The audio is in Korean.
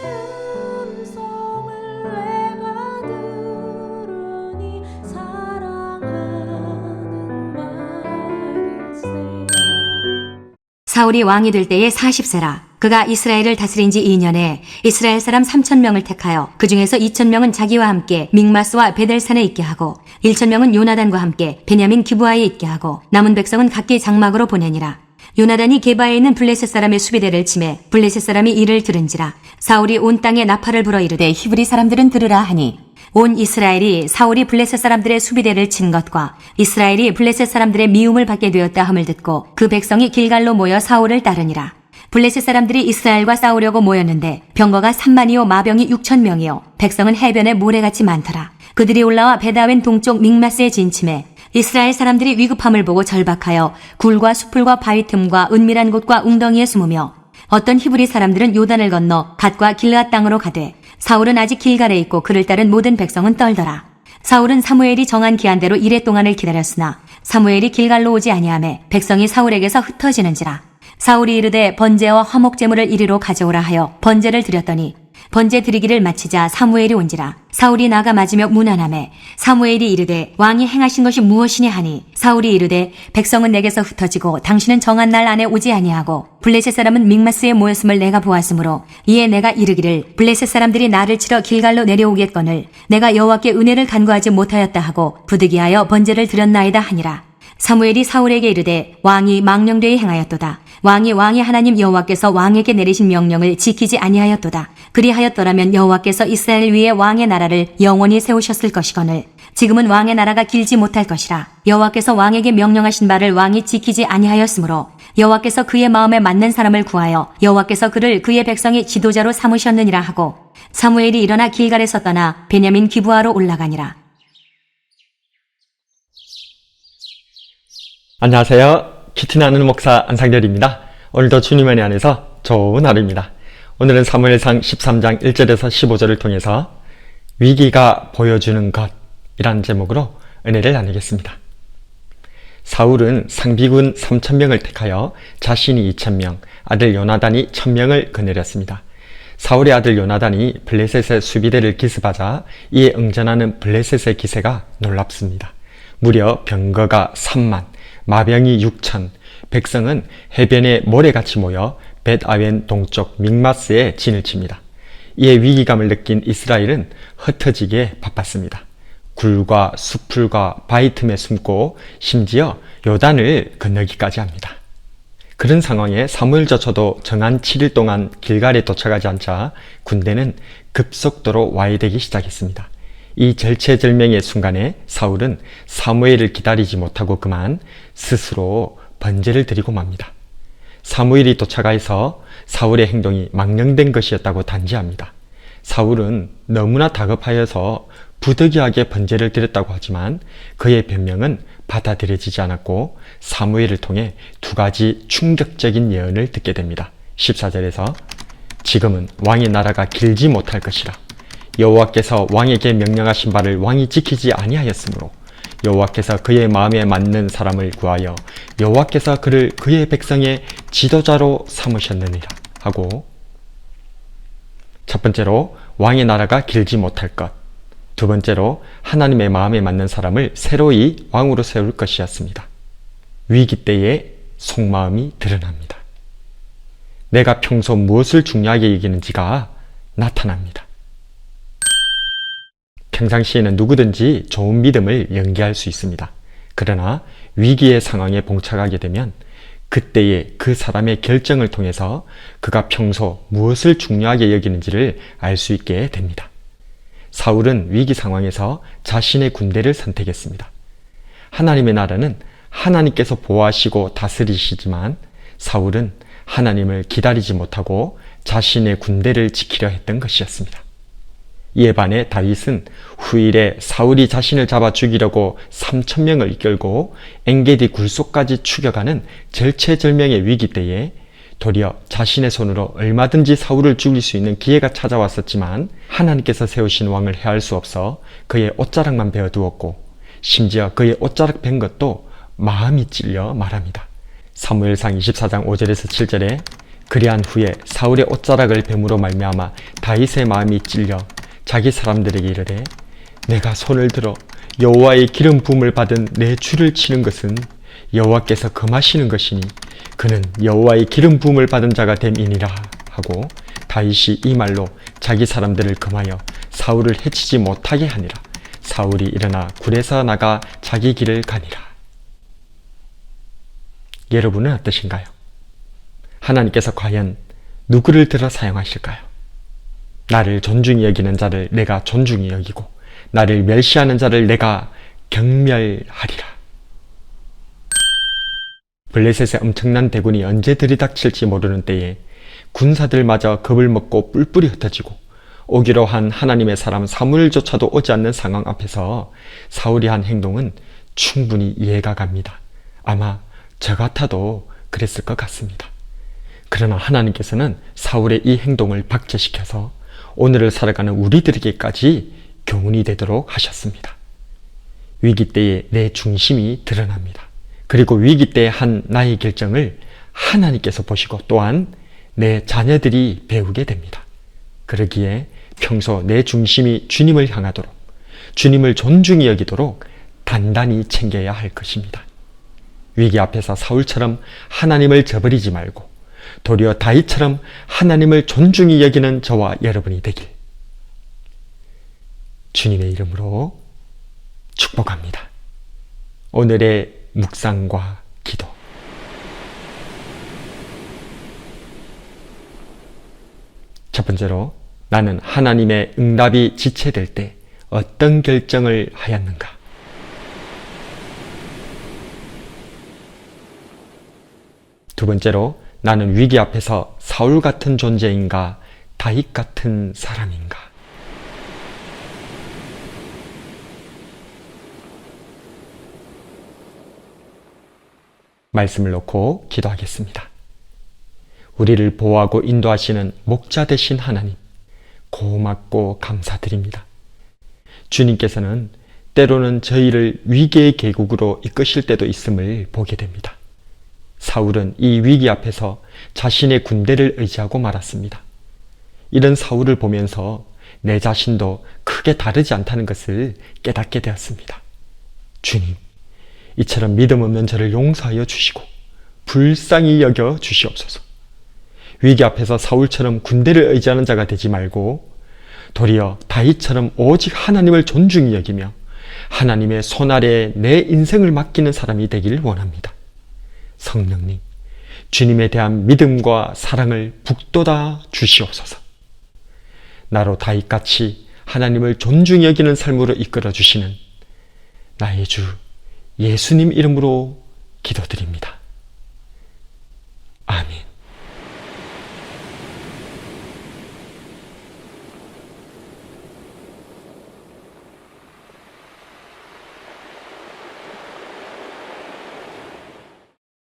음성을 내가 들으니 사랑하는 말일세. 사울이 왕이 될 때에 40세라. 그가 이스라엘을 다스린 지 2년에 이스라엘 사람 3,000명을 택하여 그 중에서 2,000명은 자기와 함께 믹마스와 베델산에 있게 하고 1,000명은 요나단과 함께 베냐민 기브아에 있게 하고 남은 백성은 각기 장막으로 보내니라. 요나단이 게바에 있는 블레셋 사람의 수비대를 치매 블레셋 사람이 이를 들은지라. 사울이 온 땅에 나팔을 불어 이르되 히브리 사람들은 들으라 하니 온 이스라엘이 사울이 블레셋 사람들의 수비대를 친 것과 이스라엘이 블레셋 사람들의 미움을 받게 되었다 함을 듣고 그 백성이 길갈로 모여 사울을 따르니라. 블레셋 사람들이 이스라엘과 싸우려고 모였는데 병거가 3만이요 마병이 6,000명이요 백성은 해변에 모래같이 많더라. 그들이 올라와 베다웬 동쪽 믹마스에 진침해 이스라엘 사람들이 위급함을 보고 절박하여 굴과 수풀과 바위 틈과 은밀한 곳과 웅덩이에 숨으며 어떤 히브리 사람들은 요단을 건너 갓과 길르앗 땅으로 가되 사울은 아직 길갈에 있고 그를 따른 모든 백성은 떨더라. 사울은 사무엘이 정한 기한대로 이레 동안을 기다렸으나 사무엘이 길갈로 오지 아니하매 백성이 사울에게서 흩어지는지라. 사울이 이르되 번제와 화목 제물을 이리로 가져오라 하여 번제를 드렸더니 번제 드리기를 마치자 사무엘이 온지라. 사울이 나가 맞으며 문안하매 사무엘이 이르되 왕이 행하신 것이 무엇이냐 하니 사울이 이르되 백성은 내게서 흩어지고 당신은 정한 날 안에 오지 아니하고 블레셋 사람은 믹마스에 모였음을 내가 보았으므로 이에 내가 이르기를 블레셋 사람들이 나를 치러 길갈로 내려오겠거늘 내가 여호와께 은혜를 간구하지 못하였다 하고 부득이하여 번제를 드렸나이다 하니라. 사무엘이 사울에게 이르되 왕이 망령되이 행하였도다. 왕이 왕의 하나님 여호와께서 왕에게 내리신 명령을 지키지 아니하였도다. 그리하였더라면 여호와께서 이스라엘 위에 왕의 나라를 영원히 세우셨을 것이거늘 지금은 왕의 나라가 길지 못할 것이라. 여호와께서 왕에게 명령하신 바를 왕이 지키지 아니하였으므로 여호와께서 그의 마음에 맞는 사람을 구하여 여호와께서 그를 그의 백성의 지도자로 삼으셨느니라 하고 사무엘이 일어나 길갈에서 떠나 베냐민 기브아로 올라가니라. 안녕하세요. 키티나는 목사 안상렬입니다. 오늘도 주님 은혜 안에서 좋은 하루입니다. 오늘은 사무엘상 13장 1절에서 15절을 통해서 위기가 보여주는 것이라는 제목으로 은혜를 나누겠습니다. 사울은 상비군 3,000명을 택하여 자신이 2,000명, 아들 요나단이 1,000명을 거느렸습니다. 사울의 아들 요나단이 블레셋의 수비대를 기습하자 이에 응전하는 블레셋의 기세가 놀랍습니다. 무려 병거가 3만, 마병이 6천, 백성은 해변에 모래같이 모여 벳아웬 동쪽 믹마스에 진을 칩니다. 이에 위기감을 느낀 이스라엘은 흩어지기에 바빴습니다. 굴과 수풀과 바위 틈에 숨고 심지어 요단을 건너기까지 합니다. 그런 상황에 사무엘조차도 정한 7일 동안 길갈에 도착하지 않자 군대는 급속도로 와해되기 시작했습니다. 이 절체절명의 순간에 사울은 사무엘을 기다리지 못하고 그만 스스로 번제를 드리고 맙니다. 사무엘이 도착하여서 사울의 행동이 망령된 것이었다고 단지합니다. 사울은 너무나 다급하여서 부득이하게 번제를 드렸다고 하지만 그의 변명은 받아들여지지 않았고 사무엘을 통해 두 가지 충격적인 예언을 듣게 됩니다. 14절에서 지금은 왕의 나라가 길지 못할 것이라. 여호와께서 왕에게 명령하신 바를 왕이 지키지 아니하였으므로 여호와께서 그의 마음에 맞는 사람을 구하여 여호와께서 그를 그의 백성의 지도자로 삼으셨느니라 하고 첫 번째로 왕의 나라가 길지 못할 것, 두 번째로 하나님의 마음에 맞는 사람을 새로이 왕으로 세울 것이었습니다. 위기 때에 속마음이 드러납니다. 내가 평소 무엇을 중요하게 여기는지가 나타납니다. 평상시에는 누구든지 좋은 믿음을 연기할 수 있습니다. 그러나 위기의 상황에 봉착하게 되면 그때의 그 사람의 결정을 통해서 그가 평소 무엇을 중요하게 여기는지를 알 수 있게 됩니다. 사울은 위기 상황에서 자신의 군대를 선택했습니다. 하나님의 나라는 하나님께서 보호하시고 다스리시지만 사울은 하나님을 기다리지 못하고 자신의 군대를 지키려 했던 것이었습니다. 이에 반해 다윗은 후일에 사울이 자신을 잡아 죽이려고 3,000명을 이끌고 엔게디 굴속까지 추격하는 절체절명의 위기 때에 도리어 자신의 손으로 얼마든지 사울을 죽일 수 있는 기회가 찾아왔었지만 하나님께서 세우신 왕을 해할 수 없어 그의 옷자락만 베어두었고 심지어 그의 옷자락 벤 것도 마음이 찔려 말합니다. 사무엘상 24장 5절에서 7절에 그리한 후에 사울의 옷자락을 뱀으로 말미암아 다윗의 마음이 찔려 자기 사람들에게 이르되 내가 손을 들어 여호와의 기름 부음을 받은 내 주를 치는 것은 여호와께서 금하시는 것이니 그는 여호와의 기름 부음을 받은 자가 됨이니라 하고 다윗이 이 말로 자기 사람들을 금하여 사울을 해치지 못하게 하니라. 사울이 일어나 굴에서 나가 자기 길을 가니라. 여러분은 어떠신가요? 하나님께서 과연 누구를 들어 사용하실까요? 나를 존중히 여기는 자를 내가 존중히 여기고 나를 멸시하는 자를 내가 경멸하리라. 블레셋의 엄청난 대군이 언제 들이닥칠지 모르는 때에 군사들마저 겁을 먹고 뿔뿔이 흩어지고 오기로 한 하나님의 사람 사무엘조차도 오지 않는 상황 앞에서 사울이 한 행동은 충분히 이해가 갑니다. 아마 저 같아도 그랬을 것 같습니다. 그러나 하나님께서는 사울의 이 행동을 박제시켜서 오늘을 살아가는 우리들에게까지 교훈이 되도록 하셨습니다. 위기 때에 내 중심이 드러납니다. 그리고 위기 때에 한 나의 결정을 하나님께서 보시고 또한 내 자녀들이 배우게 됩니다. 그러기에 평소 내 중심이 주님을 향하도록 주님을 존중히 여기도록 단단히 챙겨야 할 것입니다. 위기 앞에서 사울처럼 하나님을 저버리지 말고 도리어 다윗처럼 하나님을 존중히 여기는 저와 여러분이 되길 주님의 이름으로 축복합니다. 오늘의 묵상과 기도. 첫 번째로 나는 하나님의 응답이 지체될 때 어떤 결정을 하였는가? 두 번째로 나는 위기 앞에서 사울 같은 존재인가 다윗 같은 사람인가? 말씀을 놓고 기도하겠습니다. 우리를 보호하고 인도하시는 목자 되신 하나님, 고맙고 감사드립니다. 주님께서는 때로는 저희를 위기의 계곡으로 이끄실 때도 있음을 보게 됩니다. 사울은 이 위기 앞에서 자신의 군대를 의지하고 말았습니다. 이런 사울을 보면서 내 자신도 크게 다르지 않다는 것을 깨닫게 되었습니다. 주님, 이처럼 믿음 없는 저를 용서하여 주시고 불쌍히 여겨 주시옵소서. 위기 앞에서 사울처럼 군대를 의지하는 자가 되지 말고 도리어 다윗처럼 오직 하나님을 존중히 여기며 하나님의 손 아래에 내 인생을 맡기는 사람이 되기를 원합니다. 성령님, 주님에 대한 믿음과 사랑을 북돋아 주시옵소서. 나로 다윗같이 하나님을 존중히 여기는 삶으로 이끌어 주시는 나의 주 예수님 이름으로 기도드립니다.